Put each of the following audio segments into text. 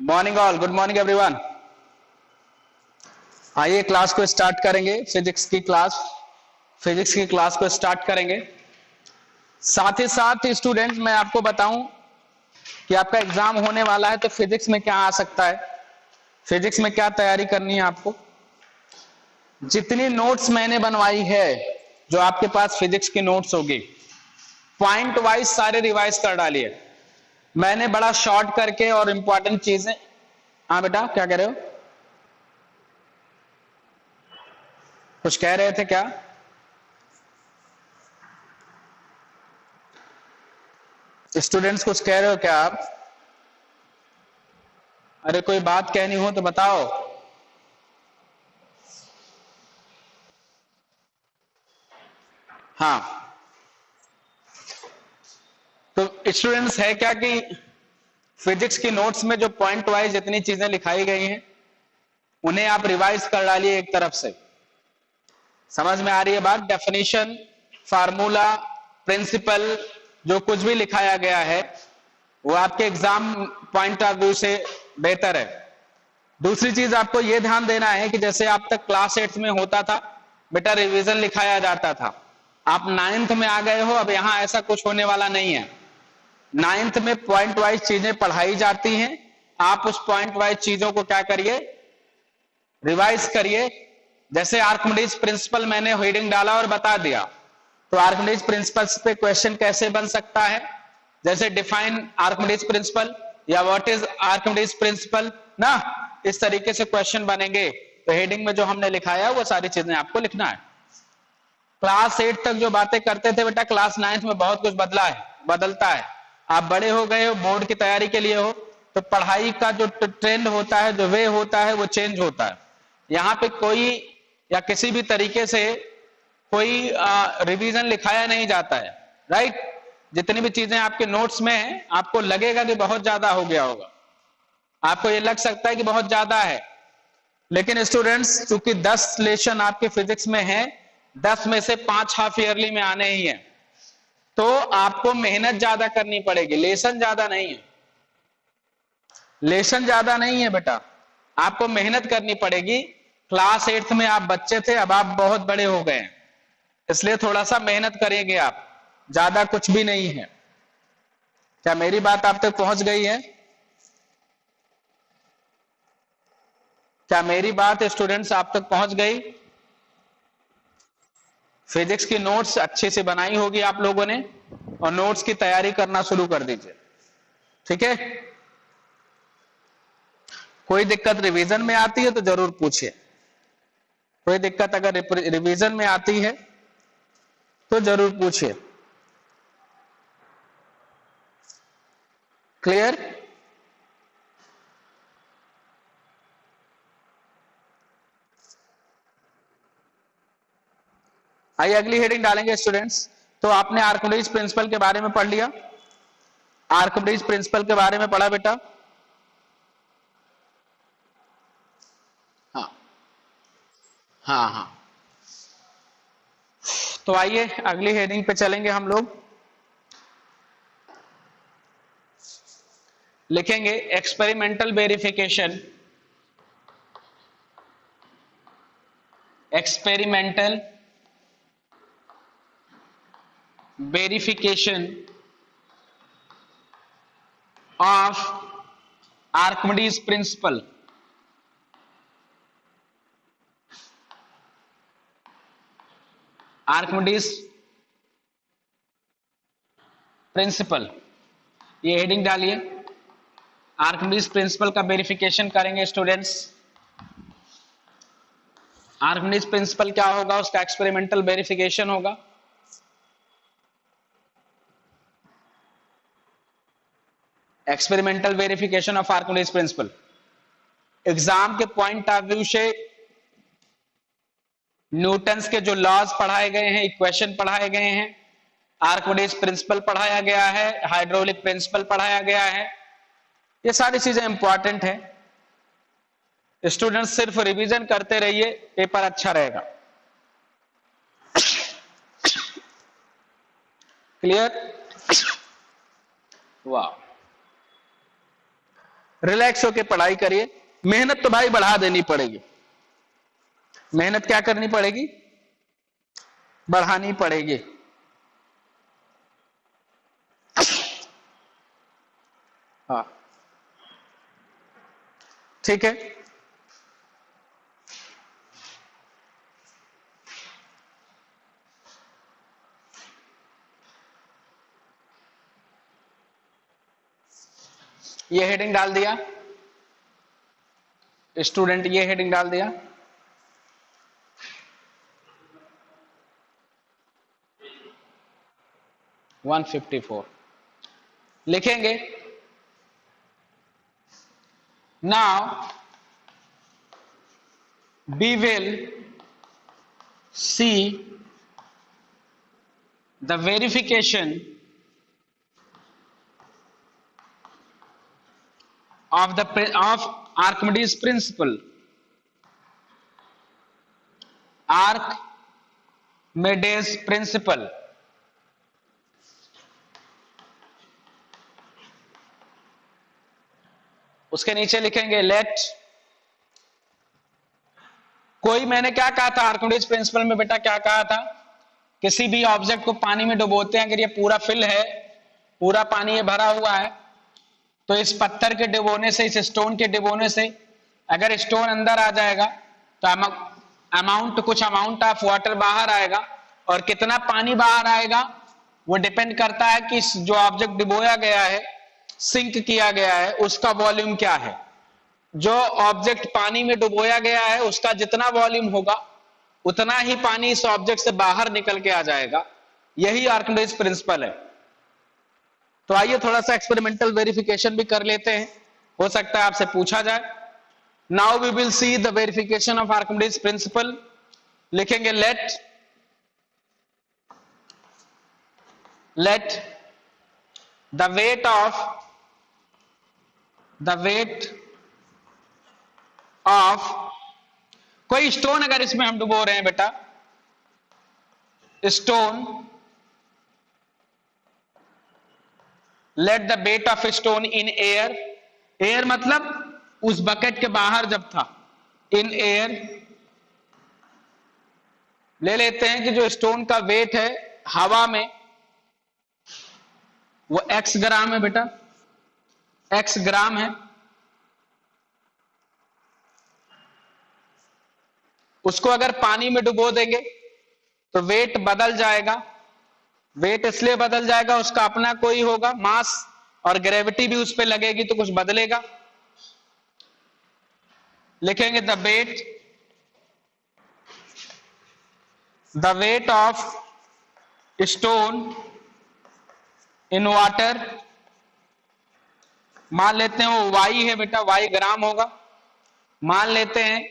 Morning all, good morning everyone. आइए class को start करेंगे। फिजिक्स की क्लास को स्टार्ट करेंगे। साथ ही साथ स्टूडेंट मैं आपको बताऊं कि आपका एग्जाम होने वाला है, तो फिजिक्स में क्या आ सकता है, फिजिक्स में क्या तैयारी करनी है आपको। जितनी नोट्स मैंने बनवाई है, जो आपके पास फिजिक्स की नोट्स होगी, पॉइंट वाइज सारे रिवाइज कर डालिए। मैंने बड़ा शॉर्ट करके और इंपॉर्टेंट चीजें। हाँ बेटा, क्या कह रहे हो? कुछ कह रहे थे क्या? स्टूडेंट्स कुछ कह रहे हो क्या आप? अरे कोई बात कहनी हो तो बताओ। हाँ, तो स्टूडेंट्स है क्या कि फिजिक्स की नोट्स में जो पॉइंट वाइज जितनी चीजें लिखाई गई हैं, उन्हें आप रिवाइज कर डालिए एक तरफ से। समझ में आ रही है बात? डेफिनेशन, फार्मूला, प्रिंसिपल, जो कुछ भी लिखाया गया है वो आपके एग्जाम पॉइंट ऑफ व्यू से बेहतर है। दूसरी चीज आपको यह ध्यान देना है कि जैसे आप तक क्लास 8 में होता था, बेटा रिवीजन लिखाया जाता था। आप 9th में आ गए हो, अब यहां ऐसा कुछ होने वाला नहीं है। 9th में पॉइंट वाइज चीजें पढ़ाई जाती हैं। आप उस पॉइंट वाइज चीजों को क्या करिए, रिवाइज करिए। जैसे आर्किमिडीज प्रिंसिपल मैंने हेडिंग डाला और बता दिया, तो आर्किमिडीज प्रिंसिपल पे क्वेश्चन कैसे बन सकता है, जैसे डिफाइन आर्किमिडीज प्रिंसिपल या व्हाट इज आर्किमिडीज प्रिंसिपल ना, इस तरीके से क्वेश्चन बनेंगे। तो हेडिंग में जो हमने लिखाया है वो सारी चीजें आपको लिखना है। क्लास 8 तक जो बातें करते थे बेटा, क्लास 9th में बहुत कुछ बदला है, बदलता है। आप बड़े हो गए हो, बोर्ड की तैयारी के लिए हो, तो पढ़ाई का जो ट्रेंड होता है, जो वे होता है, वो चेंज होता है। यहाँ पे कोई या किसी भी तरीके से कोई रिवीजन लिखाया नहीं जाता है, राइट। जितनी भी चीजें आपके नोट्स में हैं, आपको लगेगा कि बहुत ज्यादा हो गया होगा, आपको ये लग सकता है कि बहुत ज्यादा है, लेकिन स्टूडेंट्स चूंकि 10 लेशन आपके फिजिक्स में है, 10 में से 5 हाफ ईयरली में आने ही है, तो आपको मेहनत ज्यादा करनी पड़ेगी, लेसन ज्यादा नहीं है। लेसन ज्यादा नहीं है बेटा, आपको मेहनत करनी पड़ेगी। क्लास 8 में आप बच्चे थे, अब आप बहुत बड़े हो गए हैं, इसलिए थोड़ा सा मेहनत करेंगे आप, ज्यादा कुछ भी नहीं है। क्या मेरी बात आप तक पहुंच गई है? क्या मेरी बात स्टूडेंट्स आप तक पहुंच गई? फिजिक्स की नोट्स अच्छे से बनाई होगी आप लोगों ने, और नोट्स की तैयारी करना शुरू कर दीजिए, ठीक है। कोई दिक्कत रिवीजन में आती है तो जरूर पूछिए, कोई दिक्कत अगर रिवीजन में आती है तो जरूर पूछिए। क्लियर? आइए अगली हेडिंग डालेंगे स्टूडेंट्स। तो आपने आर्किमिडीज प्रिंसिपल के बारे में पढ़ लिया, आर्किमिडीज प्रिंसिपल के बारे में पढ़ा बेटा। हाँ हाँ हाँ, तो आइए अगली हेडिंग पे चलेंगे हम लोग। लिखेंगे experimental verification, experimental verification of Archimedes principal. Archimedes principal, ये हेडिंग डालिए। आर्किमिडीज प्रिंसिपल का वेरिफिकेशन करेंगे स्टूडेंट्स। आर्किमिडीज प्रिंसिपल क्या होगा, उसका एक्सपेरिमेंटल वेरिफिकेशन होगा। Experimental verification of Archimedes principal. Exam के पॉइंट ऑफ व्यू से न्यूटन्स के जो लॉज पढ़ाए गए हैं, इक्वेशन पढ़ाए गए हैं, आर्किमिडीज प्रिंसिपल पढ़ाया गया है, हाइड्रोलिक प्रिंसिपल पढ़ाया गया है, ये सारी चीजें इंपॉर्टेंट है। स्टूडेंट्स सिर्फ रिवीजन करते रहिए, पेपर अच्छा रहेगा। क्लियर? वाह, रिलैक्स होके पढ़ाई करिए। मेहनत तो भाई बढ़ा देनी पड़ेगी, मेहनत क्या करनी पड़ेगी, बढ़ानी पड़ेगी। हाँ ठीक है। ये हेडिंग डाल दिया स्टूडेंट, ये हेडिंग डाल दिया। वन 154 लिखेंगे। Now we will see the verification of Archimedes principle. Archimedes principle. उसके नीचे लिखेंगे लेट, कोई, मैंने क्या कहा था आर्किमिडीज प्रिंसिपल में बेटा, क्या कहा था, किसी भी ऑब्जेक्ट को पानी में डुबोते हैं, अगर ये पूरा फिल है, पूरा पानी ये भरा हुआ है, तो इस पत्थर के डुबोने से, इस स्टोन के डुबोने से अगर स्टोन अंदर आ जाएगा तो कुछ अमाउंट ऑफ वाटर बाहर आएगा, और कितना पानी बाहर आएगा वो डिपेंड करता है कि जो ऑब्जेक्ट डुबोया गया है, सिंक किया गया है, उसका वॉल्यूम क्या है। जो ऑब्जेक्ट पानी में डुबोया गया है उसका जितना वॉल्यूम होगा उतना ही पानी इस ऑब्जेक्ट से बाहर निकल के आ जाएगा। यही आर्किमिडीज प्रिंसिपल है। तो आइए थोड़ा सा एक्सपेरिमेंटल वेरिफिकेशन भी कर लेते हैं, हो सकता है आपसे पूछा जाए। Now we will see the verification of Archimedes principle. लिखेंगे लेट द वेट ऑफ कोई स्टोन अगर इसमें हम डुबो रहे हैं बेटा, stone, let the weight of stone in air, air मतलब उस बकेट के बाहर जब था, इन एयर, ले लेते हैं कि जो स्टोन का वेट है हवा में वो x ग्राम है बेटा, x ग्राम है। उसको अगर पानी में डुबो देंगे तो वेट बदल जाएगा। वेट इसलिए बदल जाएगा, उसका अपना कोई होगा मास, और ग्रेविटी भी उस पर लगेगी तो कुछ बदलेगा। लिखेंगे the weight of stone in water, मान लेते हैं वो y है बेटा, y ग्राम होगा। मान लेते हैं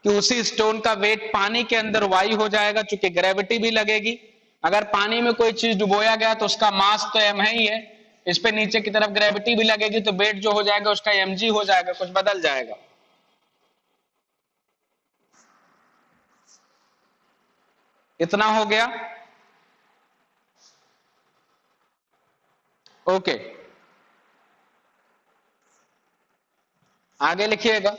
कि उसी स्टोन का वेट पानी के अंदर y हो जाएगा, चूंकि ग्रेविटी भी लगेगी। अगर पानी में कोई चीज डुबोया गया तो उसका मास तो m ही है, इस पे नीचे की तरफ ग्रेविटी भी लगेगी तो वेट जो हो जाएगा उसका mg हो जाएगा, कुछ बदल जाएगा। इतना हो गया, ओके। आगे लिखिएगा,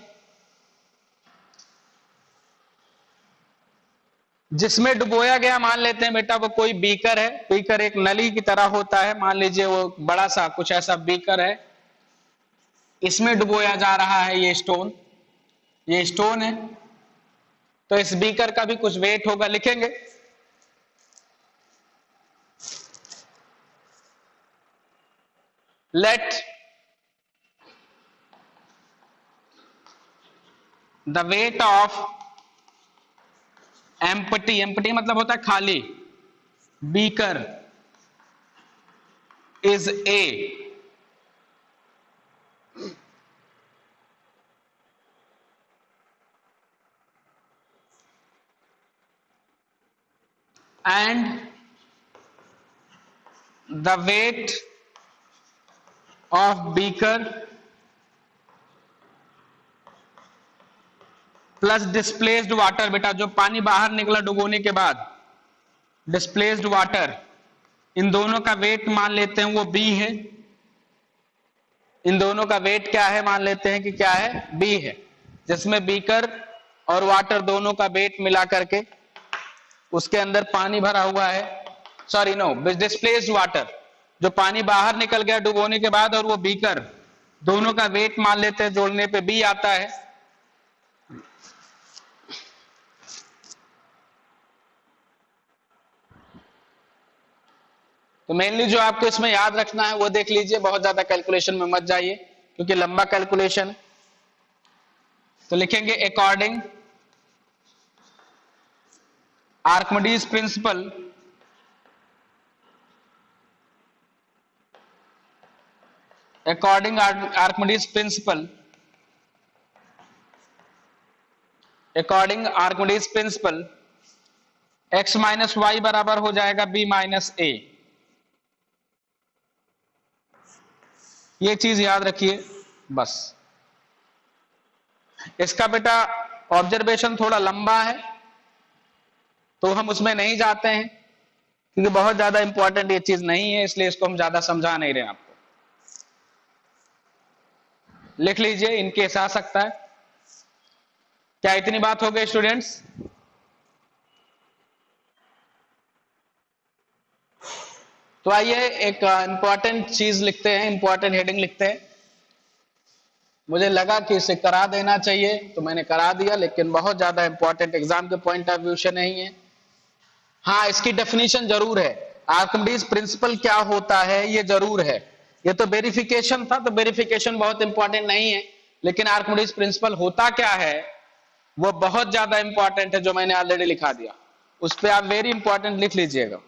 जिसमें डुबोया गया मान लेते हैं बेटा वो कोई बीकर है। बीकर एक नली की तरह होता है, मान लीजिए वो बड़ा सा कुछ ऐसा बीकर है, इसमें डुबोया जा रहा है ये स्टोन है, तो इस बीकर का भी कुछ वेट होगा। लिखेंगे let the weight of empty, empty मतलब होता है खाली, beaker is a, and the weight of beaker plus displaced water, बेटा जो पानी बाहर निकला डुबोने के बाद, डिस्प्लेस्ड वाटर, इन दोनों का वेट मान लेते हैं वो B है, इन दोनों का वेट क्या है, मान लेते हैं कि क्या है, बी है, जिसमें बीकर और वाटर दोनों का वेट मिला करके उसके अंदर पानी भरा हुआ है, सॉरी नो, डिस्प्लेस्ड वाटर, जो पानी बाहर निकल गया डुबोने के बाद, और वो बीकर, दोनों का वेट मान लेते हैं, जोड़ने पे बी आता है। तो मेनली जो आपको इसमें याद रखना है वो देख लीजिए, बहुत ज्यादा कैलकुलेशन में मत जाइए क्योंकि लंबा कैलकुलेशन। तो लिखेंगे according Archimedes principle, according Archimedes principle, according Archimedes principle x minus Y बराबर हो जाएगा b माइनस ए। ये चीज याद रखिए बस। इसका बेटा ऑब्जर्वेशन थोड़ा लंबा है तो हम उसमें नहीं जाते हैं क्योंकि बहुत ज्यादा इंपॉर्टेंट ये चीज नहीं है, इसलिए इसको हम ज्यादा समझा नहीं रहे हैं। आपको लिख लीजिए, इनकेस आ सकता है। क्या इतनी बात हो गई स्टूडेंट्स? तो आइए एक इंपॉर्टेंट चीज लिखते हैं, इंपॉर्टेंट हेडिंग लिखते हैं। मुझे लगा कि इसे करा देना चाहिए तो मैंने करा दिया, लेकिन बहुत ज्यादा इंपॉर्टेंट एग्जाम के पॉइंट ऑफ व्यू से नहीं है। हाँ, इसकी डेफिनेशन जरूर है, आर्किमिडीज प्रिंसिपल क्या होता है ये जरूर है। ये तो वेरिफिकेशन था, तो वेरिफिकेशन बहुत इंपॉर्टेंट नहीं है, लेकिन आर्किमिडीज प्रिंसिपल होता क्या है वो बहुत ज्यादा इंपॉर्टेंट है, जो मैंने ऑलरेडी लिखा दिया। उस पर आप वेरी इंपॉर्टेंट लिख लीजिएगा।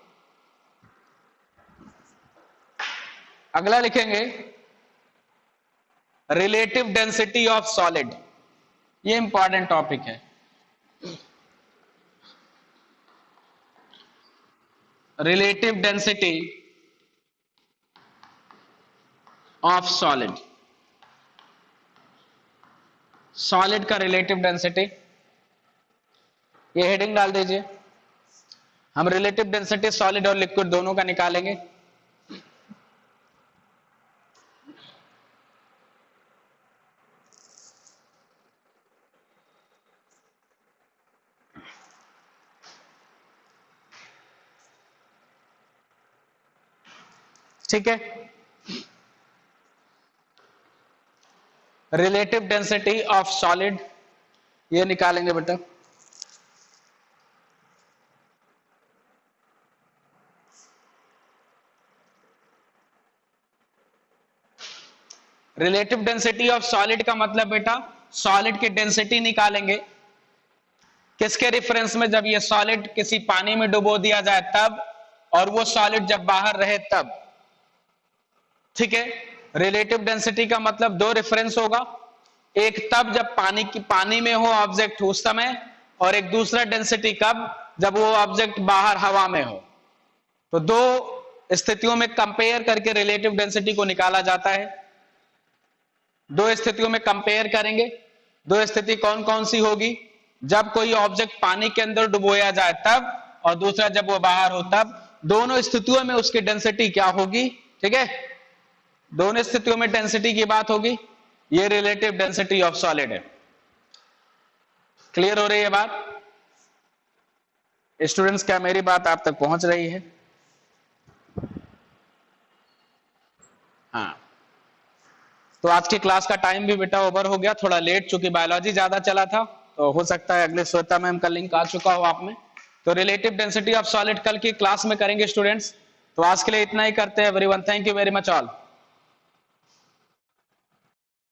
अगला लिखेंगे रिलेटिव डेंसिटी ऑफ सॉलिड। ये इंपॉर्टेंट टॉपिक है। Relative density of solid, solid का रिलेटिव डेंसिटी, ये हेडिंग डाल दीजिए। हम रिलेटिव डेंसिटी सॉलिड और लिक्विड दोनों का निकालेंगे। ठीक है, रिलेटिव डेंसिटी ऑफ सॉलिड ये निकालेंगे बेटा। रिलेटिव डेंसिटी ऑफ सॉलिड का मतलब बेटा सॉलिड की डेंसिटी निकालेंगे किसके रेफरेंस में, जब ये सॉलिड किसी पानी में डुबो दिया जाए तब, और वो सॉलिड जब बाहर रहे तब। ठीक है, रिलेटिव डेंसिटी का मतलब दो रेफरेंस होगा, एक तब जब पानी में हो ऑब्जेक्ट उस समय, और एक दूसरा डेंसिटी कब, जब वो ऑब्जेक्ट बाहर हवा में हो। तो दो स्थितियों में कंपेयर करके रिलेटिव डेंसिटी को निकाला जाता है। दो स्थितियों में कंपेयर करेंगे। दो स्थिति कौन कौन सी होगी? जब कोई ऑब्जेक्ट पानी के अंदर डुबोया जाए तब, और दूसरा जब वो बाहर हो तब। दोनों स्थितियों में उसकी डेंसिटी क्या होगी? ठीक है, दोनों स्थितियों में डेंसिटी की बात होगी। ये रिलेटिव डेंसिटी ऑफ सॉलिड है। क्लियर हो रही है बात स्टूडेंट्स? क्या मेरी बात आप तक पहुंच रही है? हाँ, तो आज की क्लास का टाइम भी बेटा ओवर हो गया, थोड़ा लेट, चूंकि बायोलॉजी ज्यादा चला था, तो हो सकता है अगले श्वेता मैम का लिंक आ चुका हो आप में। तो रिलेटिव डेंसिटी ऑफ सॉलिड कल की क्लास में करेंगे स्टूडेंट्स। तो आज के लिए इतना ही करते हैं everyone. Thank you very much all.